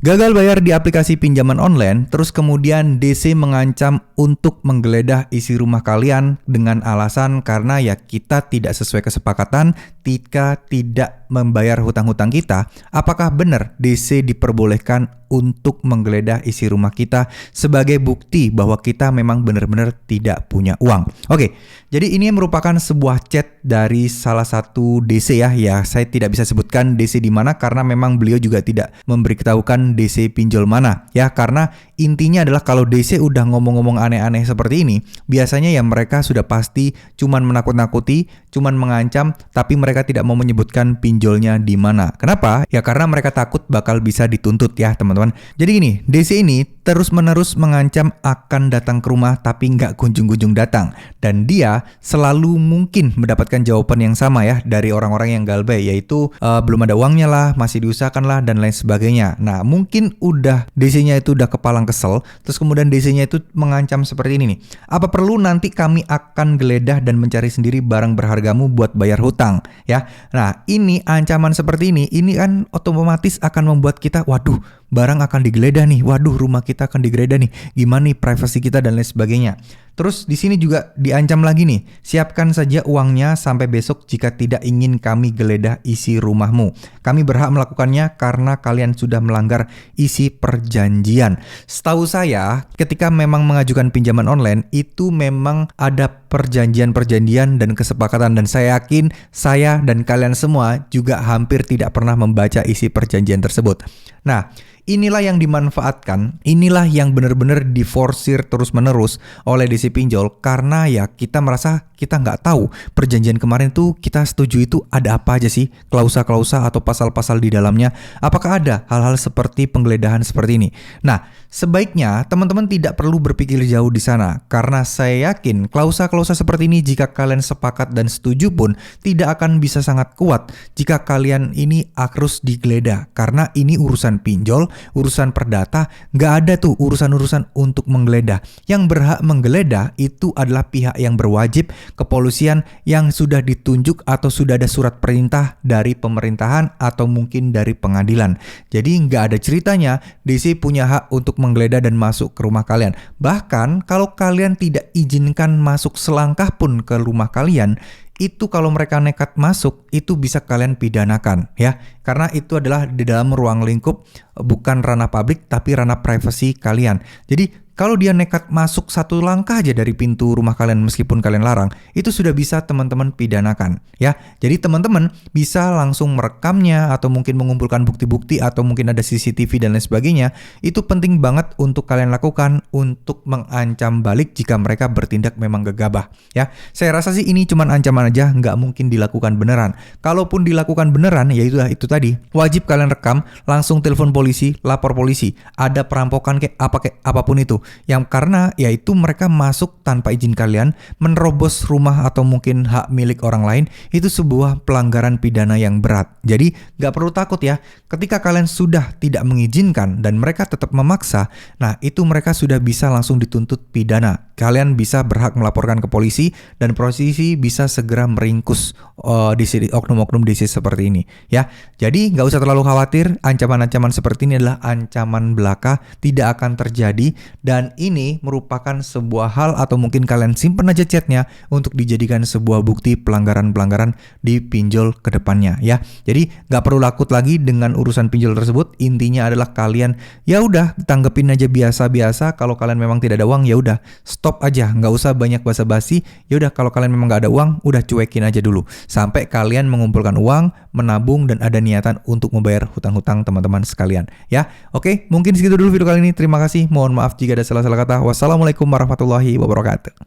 Gagal bayar di aplikasi pinjaman online, terus kemudian DC mengancam untuk menggeledah isi rumah kalian dengan alasan karena ya kita tidak sesuai kesepakatan ketika tidak membayar hutang-hutang kita. Apakah benar DC diperbolehkan untuk menggeledah isi rumah kita sebagai bukti bahwa kita memang benar-benar tidak punya uang? Oke, jadi ini merupakan sebuah chat dari salah satu DC ya. Ya, saya tidak bisa sebutkan DC di mana karena memang beliau juga tidak memberitahukan DC pinjol mana ya, karena intinya adalah kalau DC udah ngomong-ngomong aneh-aneh seperti ini, biasanya ya mereka sudah pasti cuman menakut-nakuti, cuman mengancam, tapi mereka tidak mau menyebutkan pinjolnya di mana. Kenapa? Ya karena mereka takut bakal bisa dituntut ya teman-teman. Jadi gini, DC ini terus-menerus mengancam akan datang ke rumah tapi nggak kunjung-kunjung datang, dan dia selalu mungkin mendapatkan jawaban yang sama ya dari orang-orang yang galbay, yaitu belum ada uangnya lah, masih diusahakan lah, dan lain sebagainya. Nah mungkin udah DC-nya itu udah kepalang kesel, terus kemudian DC-nya itu mengancam seperti ini nih, apa perlu nanti kami akan geledah dan mencari sendiri barang berhargamu buat bayar hutang ya. Nah ini ancaman seperti ini kan otomatis akan membuat kita, waduh, barang akan digeledah nih, waduh rumah kita akan digeledah nih, gimana nih privasi kita dan lain sebagainya. Terus di sini juga diancam lagi nih, siapkan saja uangnya sampai besok jika tidak ingin kami geledah isi rumahmu. Kami berhak melakukannya karena kalian sudah melanggar isi perjanjian. Setahu saya, ketika memang mengajukan pinjaman online, itu memang ada perjanjian-perjanjian dan kesepakatan, dan saya yakin saya dan kalian semua juga hampir tidak pernah membaca isi perjanjian tersebut. Nah, inilah yang dimanfaatkan, inilah yang benar-benar diforsir terus-menerus oleh DC pinjol, karena ya kita merasa kita nggak tahu perjanjian kemarin tuh kita setuju itu ada apa aja sih, klausa-klausa atau pasal-pasal di dalamnya, apakah ada hal-hal seperti penggeledahan seperti ini. Nah, sebaiknya teman-teman tidak perlu berpikir jauh di sana, karena saya yakin klausa-klausa seperti ini jika kalian sepakat dan setuju pun tidak akan bisa sangat kuat jika kalian ini harus digeledah, karena ini urusan pinjol, urusan perdata, nggak ada tuh urusan-urusan untuk menggeledah. Yang berhak menggeledah itu adalah pihak yang berwajib, kepolisian yang sudah ditunjuk atau sudah ada surat perintah dari pemerintahan atau mungkin dari pengadilan. Jadi nggak ada ceritanya DC punya hak untuk menggeledah dan masuk ke rumah kalian. Bahkan kalau kalian tidak izinkan masuk selangkah pun ke rumah kalian, itu kalau mereka nekat masuk, itu bisa kalian pidanakan ya. Karena itu adalah di dalam ruang lingkup, bukan ranah publik tapi ranah privasi kalian. Jadi kalau dia nekat masuk satu langkah aja dari pintu rumah kalian meskipun kalian larang, itu sudah bisa teman-teman pidanakan ya. Jadi teman-teman bisa langsung merekamnya atau mungkin mengumpulkan bukti-bukti atau mungkin ada CCTV dan lain sebagainya. Itu penting banget untuk kalian lakukan untuk mengancam balik jika mereka bertindak memang gegabah ya. Saya rasa sih ini cuma ancaman aja, nggak mungkin dilakukan beneran. Kalaupun dilakukan beneran, ya itu tadi, wajib kalian rekam, langsung telepon polisi, lapor polisi, ada perampokan kayak apapun itu. Yang karena yaitu mereka masuk tanpa izin kalian, menerobos rumah atau mungkin hak milik orang lain, itu sebuah pelanggaran pidana yang berat. Jadi gak perlu takut ya, ketika kalian sudah tidak mengizinkan dan mereka tetap memaksa, nah itu mereka sudah bisa langsung dituntut pidana. Kalian bisa berhak melaporkan ke polisi dan polisi bisa segera meringkus oknum-oknum DC seperti ini ya. Jadi gak usah terlalu khawatir, ancaman-ancaman seperti ini adalah ancaman belaka, tidak akan terjadi. Dan ini merupakan sebuah hal atau mungkin kalian simpen aja chatnya untuk dijadikan sebuah bukti pelanggaran-pelanggaran di pinjol ke depannya ya. Jadi gak perlu takut lagi dengan urusan pinjol tersebut. Intinya adalah kalian ya udah tanggepin aja biasa-biasa. Kalau kalian memang tidak ada uang, ya udah stop aja, nggak usah banyak basa-basi. Ya udah kalau kalian memang nggak ada uang, udah cuekin aja dulu sampai kalian mengumpulkan uang, menabung, dan ada niatan untuk membayar hutang-hutang teman-teman sekalian ya. Oke, mungkin segitu dulu video kali ini. Terima kasih, mohon maaf jika ada salah-salah kata. Wassalamualaikum warahmatullahi wabarakatuh.